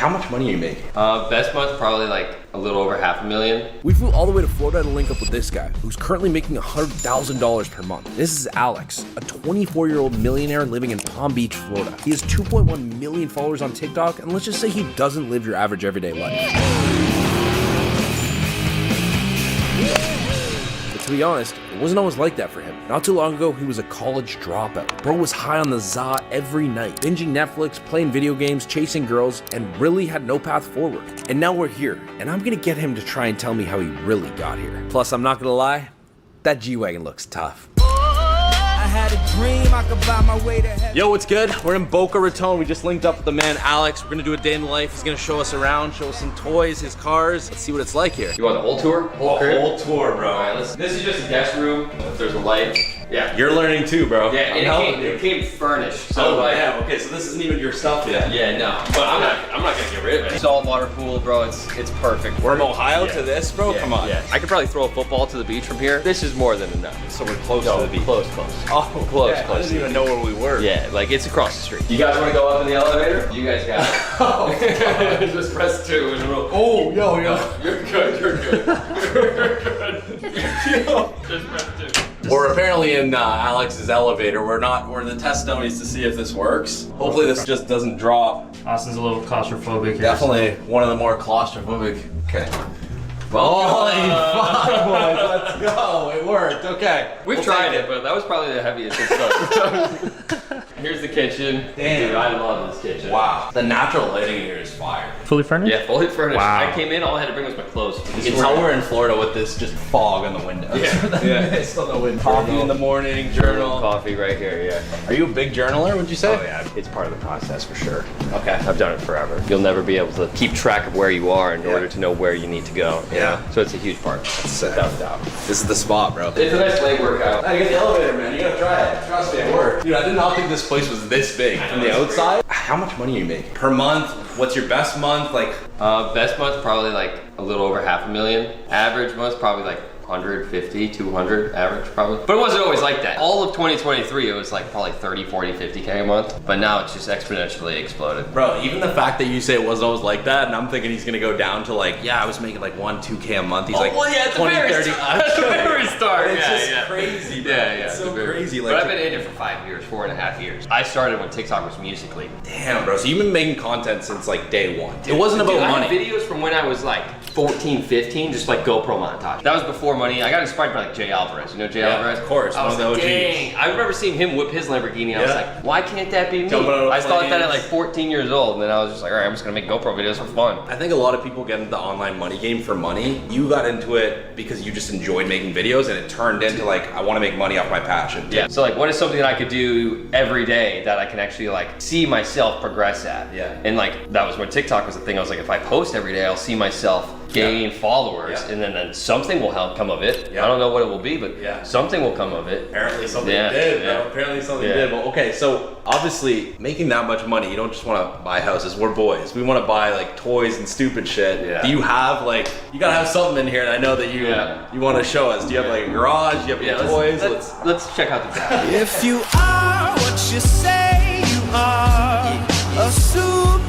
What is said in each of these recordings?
How much money are you making? Best month probably like a little over $500,000. We flew all the way to Florida to link up with this guy, who's currently making $100,000 per month. This is Alex, a 24-year-old millionaire living in Palm Beach, Florida. He has 2.1 million followers on TikTok, and let's just say he doesn't live your average everyday life. But to be honest, it wasn't always like that for him. Not too long ago, he was a college dropout. Bro was high on the za every night, binging Netflix, playing video games, chasing girls, and really had no path forward. And now we're here, and I'm gonna get him to try and tell me how he really got here. Plus, I'm not gonna lie, that G-Wagon looks tough. I had a dream I could buy my way to heaven. Yo, what's good? We're in Boca Raton. We just linked up with the man Alex. We're gonna do a day in the life. He's gonna show us around, show us some toys, his cars. Let's see what it's like here. You want the whole tour? Whole crib? Whole tour, bro. All right, this is just a guest room. If there's a light. Yeah. You're learning too, bro. Yeah, and it came furnished. So like, yeah, okay, so this isn't even your stuff yet. yeah, no. But I'm not gonna get rid of it. Saltwater pool, bro. It's perfect. From Ohio to this, bro? Yeah, Come on. Yeah. I could probably throw a football to the beach from here. This is more than enough. So we're close to the beach. Close. Oh, Close, yeah, close. I didn't even know where we were. Yeah, like it's across the street. You guys want to go up in the elevator? You guys got it. Oh, Just press 2 and roll. oh, yo. You're good. You're good. Just press 2. We're apparently in Alex's elevator. We're in the test dummies to see if this works. Hopefully this just doesn't drop. Austin's a little claustrophobic here. Definitely one of the more claustrophobic. Okay. Holy fuck, boys, let's go. It worked, okay. We've tried it, but that was probably the heaviest it's done. Here's the kitchen. Damn. Dude, I love this kitchen. Wow. The natural lighting in here is fire. Fully furnished? Yeah, fully furnished. Wow. I came in, all I had to bring was my clothes. You can tell we're in Florida with this just fog on the windows. Yeah. It's on the window. Coffee in the morning, journal. Coffee right here, yeah. Are you a big journaler, would you say? Oh yeah, it's part of the process for sure. Okay. I've done it forever. You'll never be able to keep track of where you are in order to know where you need to go. you Yeah. know? So it's a huge part. sick. Without a doubt. This is the spot, bro. It's a nice leg workout. I get the elevator, man. You gotta try it. Trust me, it worked. Dude, I did not think this place was this big. From the outside, how much money are you making? Per month? What's your best month? Like, Best month probably like a little over $500,000. Average month probably like 150, 200 average probably. But it wasn't always like that. All of 2023, it was like probably 30, 40, 50K a month. But now it's just exponentially exploded. bro, even the fact that you say it wasn't always like that, and I'm thinking he's gonna go down to like, yeah, I was making like 1-2K a month. He's like, well, yeah, at the 20, very 30. start. At the very start, It's yeah, just yeah. crazy, bro. Yeah, It's at so the very- crazy. But Like, I've been in it for 5 years, 4.5 years. I started when TikTok was Musical.ly. damn, bro. So you've been making content since like day one. It wasn't Dude, about I money. had videos from when I was like 14, 15, just like GoPro montage. That was before money. I got inspired by like Jay Alvarez. You know Jay Yeah, Alvarez? of course, I one was of the like, OGs. dang. I remember seeing him whip his Lamborghini. I was Yeah. like, why can't that be me? Jumping out of I thought that at planes. like 14 years old, and then I was just like, all right, I'm just gonna make GoPro videos for fun. I think a lot of people get into the online money game for money. You got into it because you just enjoyed making videos, and it turned into like, I want to make money off my passion. Yeah. So like, what is something that I could do every day that I can actually like see myself progress at? Yeah. And like, that was when TikTok was the thing. I was like, if I post every day, I'll see myself gain followers, Yeah. and then something will help come of it. Yeah. I don't know what it will be, but Yeah. something will come of it. Apparently something Yeah, did, yeah. bro. Apparently something Yeah. did. Well, okay, so obviously making that much money, you don't just want to buy houses. We're boys. We want to buy like toys and stupid shit. Yeah. Do you have like, you gotta have something in here, and I know that you you want to show us. Do you have like a garage? Do you have any toys? Let's check out the back. If you are what you say you are, a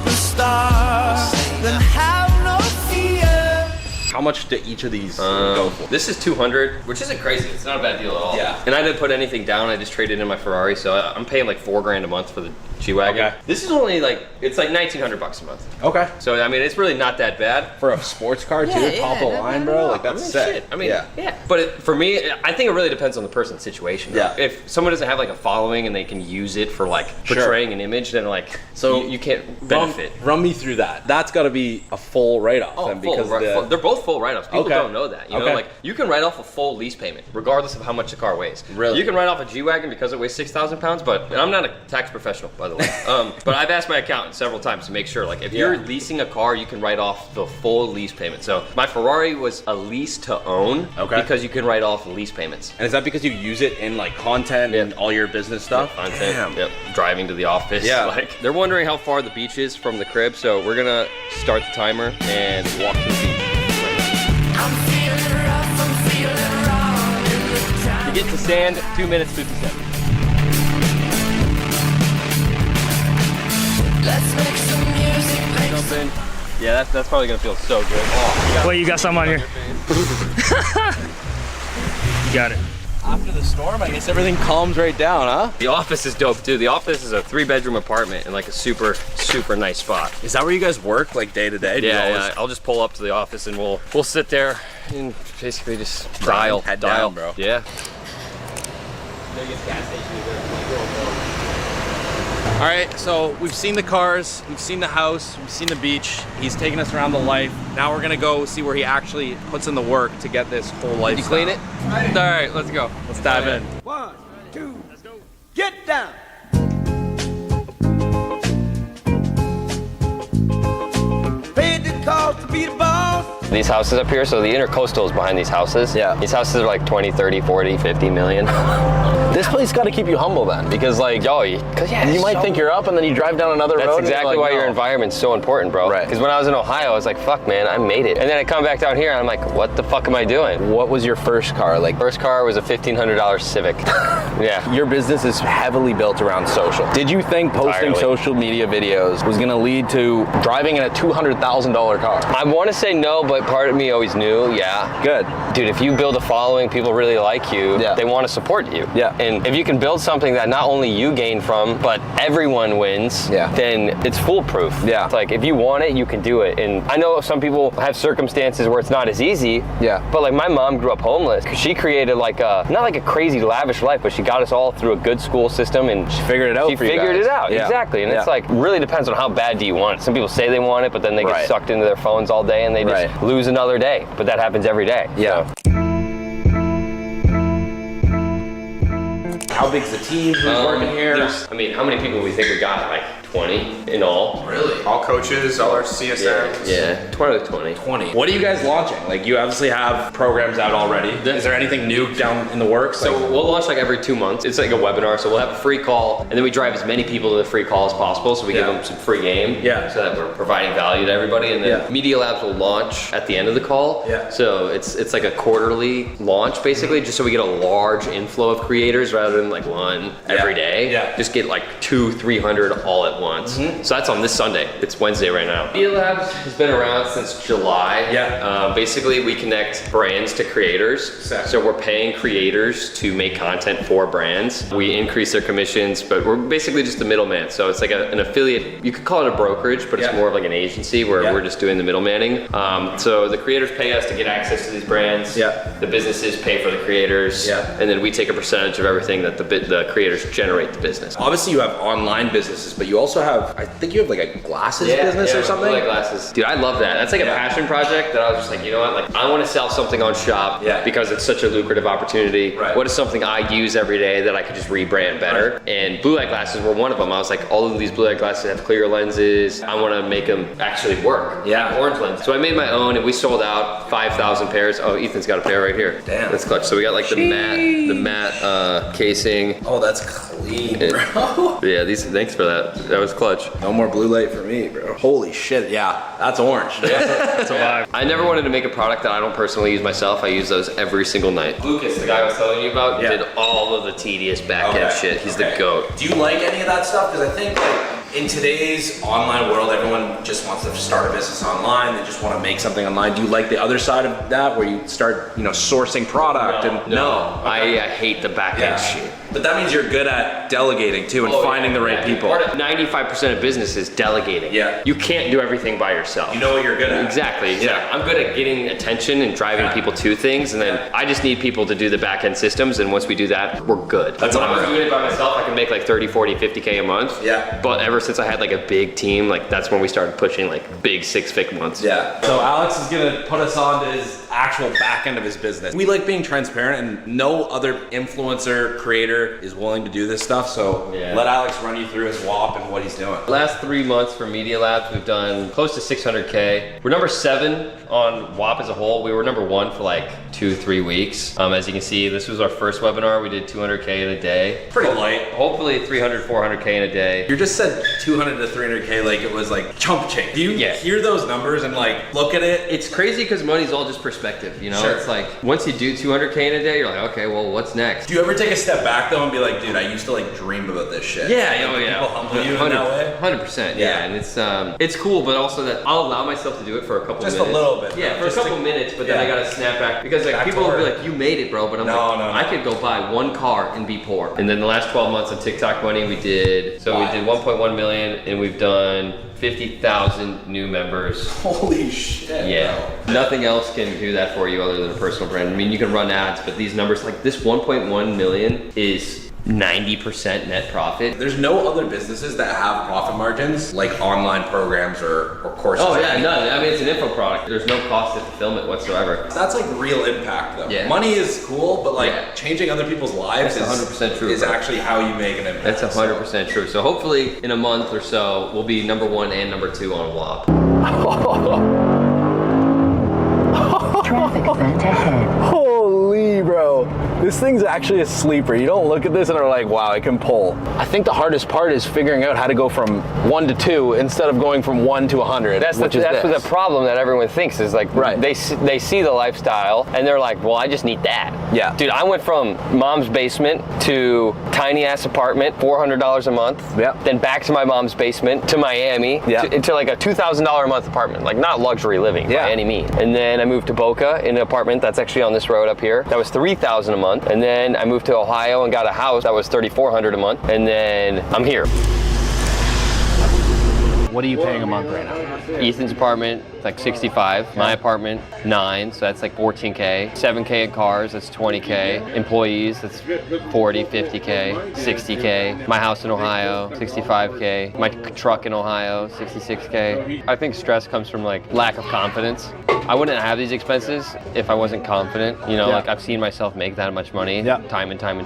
superstar, then have no fear. How much do each of these go for? This is 200, which isn't crazy. It's not a bad deal at all. Yeah. And I didn't put anything down. I just traded in my Ferrari, so I'm paying like $4,000 a month for the G-Wagon. Okay. This is only like, it's like $1,900 a month. Okay. So I mean, it's really not that bad. For a sports car too, top of the line, bro. Like that's sick. Shit. I mean, yeah. But for me, I think it really depends on the person's situation. Yeah. If someone doesn't have like a following and they can use it for like Sure. portraying an image, then like, So you can't benefit. Run me through that. That's got to be a full write-off. Oh, then, full, because right, full. They're both full write-offs. People Okay. don't know that. You know, Okay. like you can write off a full lease payment regardless of how much the car weighs. Really? You can write off a G-Wagon because it weighs 6,000 pounds, but and I'm not a tax professional, by the way. But I've asked my accountant several times to make sure, like if you're leasing a car, you can write off the full lease payment. So my Ferrari was a lease to own because you can write off lease payments. And is that because you use it in like content and all your business stuff? Content, Damn. yep, driving to the office. Yeah. Like they're wondering how far the beach is from the crib, so we're gonna start the timer and walk to the beach. I'm feeling rough, I'm feeling wrong. To get to sand, 2 minutes 57. Let's make some music, make something. Yeah, that's probably gonna feel so good. Oh, Wait, you got some on here? You got it. After the storm, I guess everything calms right down, huh? the office is dope too. The office is a 3-bedroom apartment in like a super nice spot. Is that where you guys work, like day to day? Yeah. I'll just pull up to the office and we'll sit there and basically just dial. Head down, bro. Yeah. All right, so we've seen the cars, we've seen the house, we've seen the beach. He's taking us around the life. Now we're gonna go see where he actually puts in the work to get this whole life. You clean it? All right, let's go. Let's dive in. 1, 2, get down. Paid the cost to be the boss. These houses up here, so the intercoastal is behind these houses. Yeah. These houses are like 20, 30, 40, 50 million. This place got to keep you humble then, because like, Oh, cause yeah, you might think you're up and then you drive down another That's road. and you're exactly like, why no. your environment's so important, bro. Right. Because when I was in Ohio, I was like, fuck, man, I made it. And then I come back down here and I'm like, what the fuck am I doing? What was your first car? Like, First car was a $1,500 Civic. Yeah. your business is heavily built around social. Did you think posting Entirely. social media videos was gonna lead to driving in a $200,000 car? I want to say no, but part of me always knew, yeah. Good. Dude, if you build a following, people really like you, Yeah. they want to support you. Yeah. And if you can build something that not only you gain from, but everyone wins, Yeah. then it's foolproof. Yeah. It's like, if you want it, you can do it. And I know some people have circumstances where it's not as easy. Yeah. But like my mom grew up homeless. She created like not like a crazy lavish life, but she got us all through a good school system and She figured it out She for you figured guys. it out, Yeah. exactly. And it's Yeah. like, really depends on how bad do you want it. Some people say they want it, but then they get Right. sucked into their phones all day and they just Right. lose another day. But that happens every day. Yeah. So. How big's the team? Who's working here? I mean, how many people do we think we got? Like 20 in all? Really? All coaches, all our CSMs. Yeah, 20 to 20. 20. What are you guys launching? Like, you obviously have programs out already. Is there anything new down in the works? So we'll launch like every 2 months. It's like a webinar, so we'll have a free call, and then we drive as many people to the free call as possible, so we give Yeah. them some free game, Yeah. so that we're providing value to everybody, and then Yeah. Media Labs will launch at the end of the call. Yeah. So it's like a quarterly launch, basically, just so we get a large inflow of creators rather than like one every day. Yeah. Just get like 200-300 all at once. So that's on this Sunday. It's Wednesday right now. Media Labs has been around since July. Yeah. Basically, we connect brands to creators. Exactly. So we're paying creators to make content for brands. We increase their commissions, but we're basically just the middleman. So it's like an affiliate. You could call it a brokerage, but it's Yeah. more of like an agency where Yeah. we're just doing the middlemaning. So the creators pay us to get access to these brands. Yeah. The businesses pay for the creators. Yeah. And then we take a percentage of everything that the creators generate the business. Obviously, you have online businesses, but you also have, I think you have like a glasses business or something? Blue light glasses. Dude, I love that. That's like a Yeah. passion project that I was just like, you know what? Like, I want to sell something on Shop Yeah. because it's such a lucrative opportunity. Right. What is something I use every day that I could just rebrand better? And blue light glasses were one of them. I was like, all of these blue light glasses have clear lenses. I want to make them actually work. Yeah. Orange lens. So I made my own, and we sold out 5,000 pairs. Oh, Ethan's got a pair right here. Damn. That's clutch. So we got like the matte casing. Oh, that's clean, bro. Yeah, thanks for that. That was clutch. No more blue light for me, bro. Holy shit, yeah, that's orange. That's a vibe. I never wanted to make a product that I don't personally use myself. I use those every single night. Lucas, the guy I was telling you about, Yeah. did all of the tedious back end Okay, shit. He's okay. the GOAT. Do you like any of that stuff? Because I think like in today's online world, everyone just wants to start a business online. They just want to make something online. Do you like the other side of that, where you start, sourcing product and No, Okay. I hate the back Yeah. end shit. But that means you're good at delegating too and finding the right people. Part of 95% of business is delegating. Yeah. You can't do everything by yourself. You know what you're good at. Exactly. Yeah. I'm good at getting attention and driving Yeah. people to things, and then I just need people to do the back end systems, and once we do that, we're good. That's when I was unreal. doing it by myself, I could make like 30, 40, 50K a month. Yeah. But ever since I had like a big team, like that's when we started pushing like big 6-figure months. Yeah. So Alex is gonna put us on to his actual back end of his business. We like being transparent, and no other influencer creator is willing to do this stuff. So Yeah. let Alex run you through his WAP and what he's doing. Last 3 months for Media Labs, we've done close to 600K. We're number 7 on WAP as a whole. We were number 1 for like 2-3 weeks. As you can see, this was our first webinar. We did 200K in a day. Pretty light. Hopefully 300, 400K in a day. You just said 200 to 300K like it was like chump change. Do you Yeah. hear those numbers and like look at it? It's crazy because money's all just perspective, you know? Sure. It's like, once you do 200K in a day, you're like, okay, well, what's next? Do you ever take a step back though and be like, dude, I used to like dream about this shit? Yeah, Like, oh yeah. People humble you in that way? 100%, Yeah. yeah. And it's cool, but also that I'll allow myself to do it for a couple Just a minutes. little bit, Yeah, bro. for Just a couple to- minutes, but then yeah. I gotta snap back. Because like Back to people will be work. like, you made it, bro, but I'm No, like, no, no. I could go buy one car and be poor. And then the last 12 months of TikTok money, we did 1.1 million and we've done 50,000 new members. Holy shit. Yeah, nothing else can do that for you other than a personal brand. I mean, you can run ads, but these numbers, like this 1.1 million is 90% net profit. There's no other businesses that have profit margins like online programs or courses. Oh yeah, none. I mean, it's an info product. There's no cost to fulfillment whatsoever. That's like real impact though. Yeah. Money is cool, but like Yeah. changing other people's lives That's is 100% true, is bro. actually how you make an impact. That's 100% true. So hopefully in a month or so, we'll be number 1 and number 2 on WAP. Traffic event ahead. Holy bro, this thing's actually a sleeper. You don't look at this and are like, wow, it can pull. I think the hardest part is figuring out how to go from 1 to 2 instead of going from 1 to 100. That's the problem that everyone thinks is like, Right. they see the lifestyle and they're like, well, I just need that. Yeah. Dude, I went from mom's basement to tiny ass apartment, $400 a month. Yeah. Then back to my mom's basement to Miami, Yeah. to like a $2,000 a month apartment, like not luxury living Yeah. by any means. And then I moved to Boca in an apartment that's actually on this road up here. That was $3,000 a month. And then I moved to Ohio and got a house that was $3,400 a month. And then I'm here. What are you paying a month right now? Ethan's apartment, like 65. My apartment, 9, so that's like 14K. 7K in cars, that's 20K. Employees, that's 40, 50K, 60K. My house in Ohio, 65K. My truck in Ohio, 66K. I think stress comes from like lack of confidence. I wouldn't have these expenses if I wasn't confident. You know, Yeah. like I've seen myself make that much money Yeah. time and time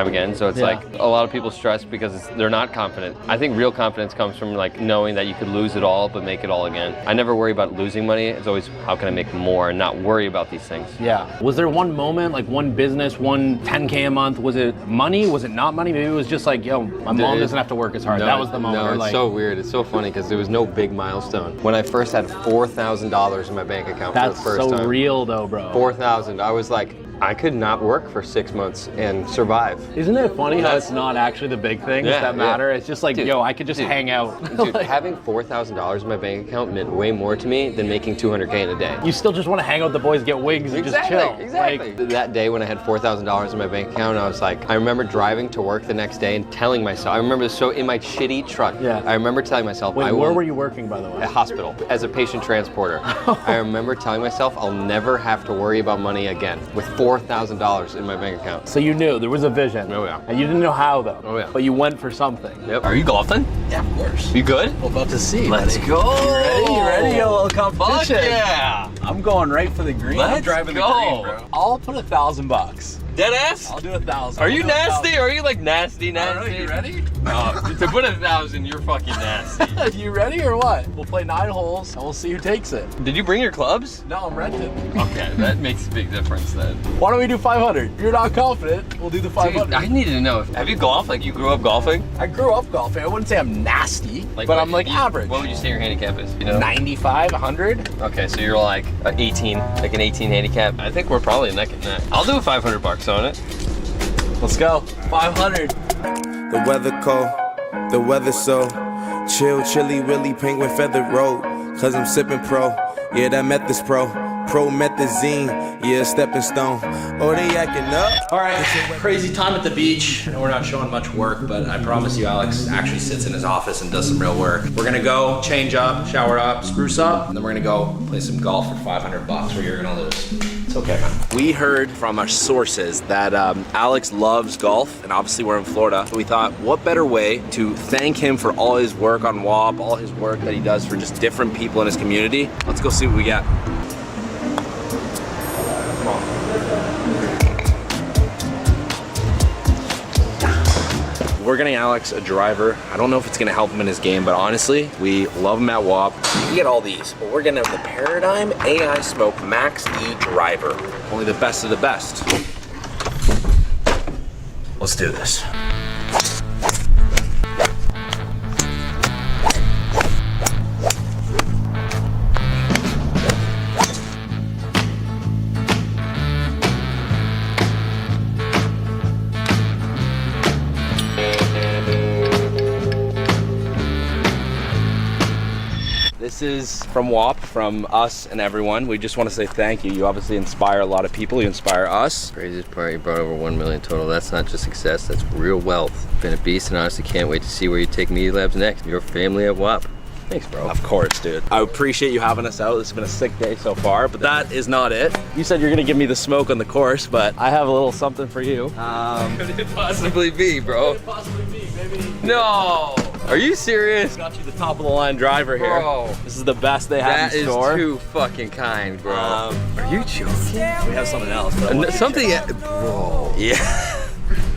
again. So it's Yeah. like a lot of people stress because they're not confident. I think real confidence comes from like knowing that you could lose it all but make it all again. I never worry about losing money. It's always how can I make more and not worry about these things. Yeah. Was there one moment, like one business, one 10K a month? Was it money? Was it not money? Maybe it was just like, yo, my mom doesn't have to work as hard. That was the moment. No, where, it's like, so weird. It's so funny because there was no big milestone. When I first had $4,000 in my bank account for that's the first so time. real though, bro. 4,000. I was like, I could not work for 6 months and survive. Isn't it funny how That's- it's not actually the big things Yeah, that yeah. matter? It's just like, Dude, yo, I could just hang out. Dude, Like, having $4,000 in my bank account meant way more to me than making 200K in a day. you still just want to hang out with the boys, get wigs, and just chill. Exactly. Like, That day when I had $4,000 in my bank account, I was like, I remember driving to work the next day and telling myself, I remember so in my shitty truck, Yeah. I remember telling myself, wait, I where will were you working, by the way? a hospital as a patient transporter. I remember telling myself I'll never have to worry about money again with $4,000 in my bank account. So you knew there was a vision. Oh, yeah. And you didn't know how though. Oh, yeah. But you went for something. Yep. Are you golfing? Yeah, of course. You good? We're about to see. Let's buddy. go. You ready? A little competition. Fuck yeah. I'm going right for the green. I'm Let's driving go. the green, bro. I'll put $1,000. Dead ass? I'll do 1,000. Are you I'll do 1,000. nasty? Are you like nasty? I don't know. You ready? No, to put 1,000, you're fucking nasty. You ready or what? We'll play 9 holes and we'll see who takes it. Did you bring your clubs? No, I'm renting. Okay, that makes a big difference then. Why don't we do 500? If you're not confident, we'll do the 500. Dude, I needed to know. Have you golfed? Like you grew up golfing? I grew up golfing. I wouldn't say I'm nasty, but what- I'm like average. What would you say your handicap is? You know? 95, 100. Okay, so you're like 18, like an 18 handicap. I think we're probably neck and neck. I'll do $500 on it. Let's go. 500. The weather cold, the weather so chill, chilly, willy, penguin feather road. Cause I'm sipping pro, yeah, that meth is pro. Promethazine, yeah, stepping stone. Oh, they acting up. All right, crazy time at the beach. I know we're not showing much work, but I promise you Alex actually sits in his office and does some real work. We're gonna go change up, shower up, spruce up, and then we're gonna go play some golf for $500 where you're gonna lose. It's okay, man. We heard from our sources that Alex loves golf, and obviously we're in Florida. So we thought, what better way to thank him for all his work on WAP, all his work that he does for just different people in his community. Let's go see what we got. We're getting Alex a driver. I don't know if it's gonna help him in his game, but honestly, we love him at WAP. You can get all these, but we're gonna have the Paradigm AI Smoke Max D driver. Only the best of the best. Let's do this. This is from WAP, from us and everyone. We just want to say thank you. You obviously inspire a lot of people. You inspire us. Craziest part, you brought over 1 million total. That's not just success, that's real wealth. Been a beast, and honestly can't wait to see where you take Media Labs next. Your family at WAP. Thanks, bro. Of course, dude. I appreciate you having us out. This has been a sick day so far, but that is not it. You said you're gonna give me the smoke on the course, but I have a little something for you. Could it possibly be, bro? Could it possibly be, baby? No! Are you serious? Got you the top of the line driver here. Bro. This is the best they have in store. That is too fucking kind, bro. Are you joking? We have something else. But I want you to Something, check bro. Yeah.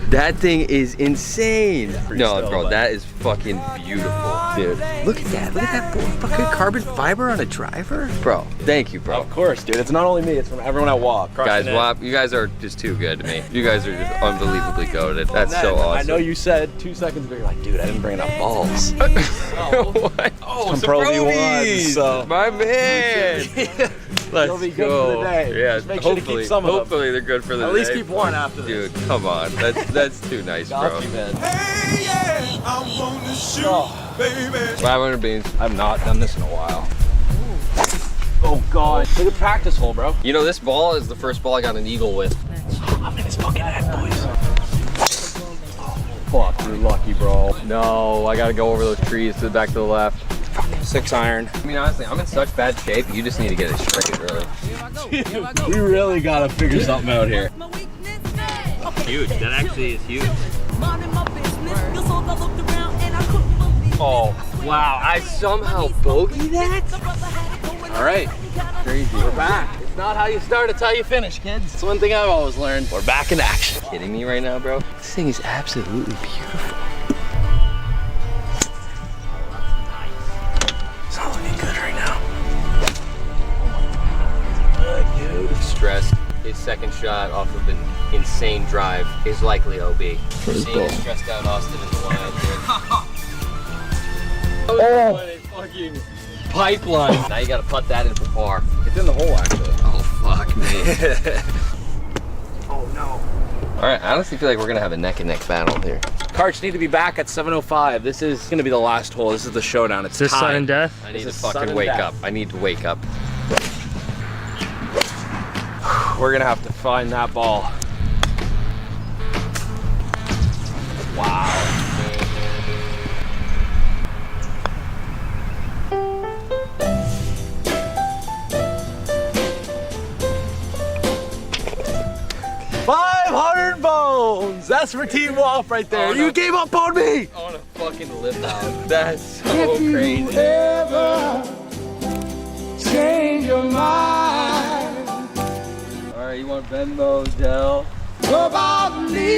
That thing is insane. No, still, bro, but- that is fucking beautiful. Dude. Look at that. Look at that fucking carbon fiber on a driver. Bro, thank you, bro. Of course, dude. It's not only me, it's from everyone at WAP. Guys, Crushing it. WAP, you guys are just too good to me. You guys are just unbelievably goated. That's so awesome. I know you said 2 seconds ago, you're like, dude, I didn't bring enough balls. What? Oh, Some Pro V1s, so. My man. Let's They'll be good go. for the day. Yeah, Just make sure to keep hopefully, some of them. hopefully they're good for the At day. least keep one after this. Dude, come on. That's too nice, bro. Got you, man. 500 beans. I've not done this in a while. Oh God, look at practice hole, bro. You know, this ball is the first ball I got an eagle with. I'm in his fucking head, boys. Fuck, you're lucky, bro. No, I gotta go over those trees to the back to the left. 6 iron. I mean, honestly, I'm in such bad shape. You just need to get it straight, really. We really gotta figure something out here. Huge. That actually is huge. Oh, wow. I somehow bogeyed that? All right, Crazy. we're back. It's not how you start, it's how you finish, kids. It's one thing I've always learned. We're back in action. Kidding me right now, bro? This thing is absolutely beautiful. It's not looking good right now. Stressed. His second shot off of an insane drive is likely OB. We're seeing a stressed out Austin in the line here. Oh! Fucking pipeline. Now you gotta putt that in for par. It's in the hole, actually. Oh, fuck me. Oh no. All right, I honestly feel like we're gonna have a neck and neck battle here. Carts need to be back at 7:05. This is gonna be the last hole. This is the showdown. It's This tied. sudden death? I need to This is sudden fucking wake death. up. I need to wake up. We're gonna have to find that ball. Wow. $500 bones. That's for Team WAP right there. Oh, no. You gave up on me. I wanna fucking live out. That's so crazy. Change your mind All right, you want Venmo, Dell? about me.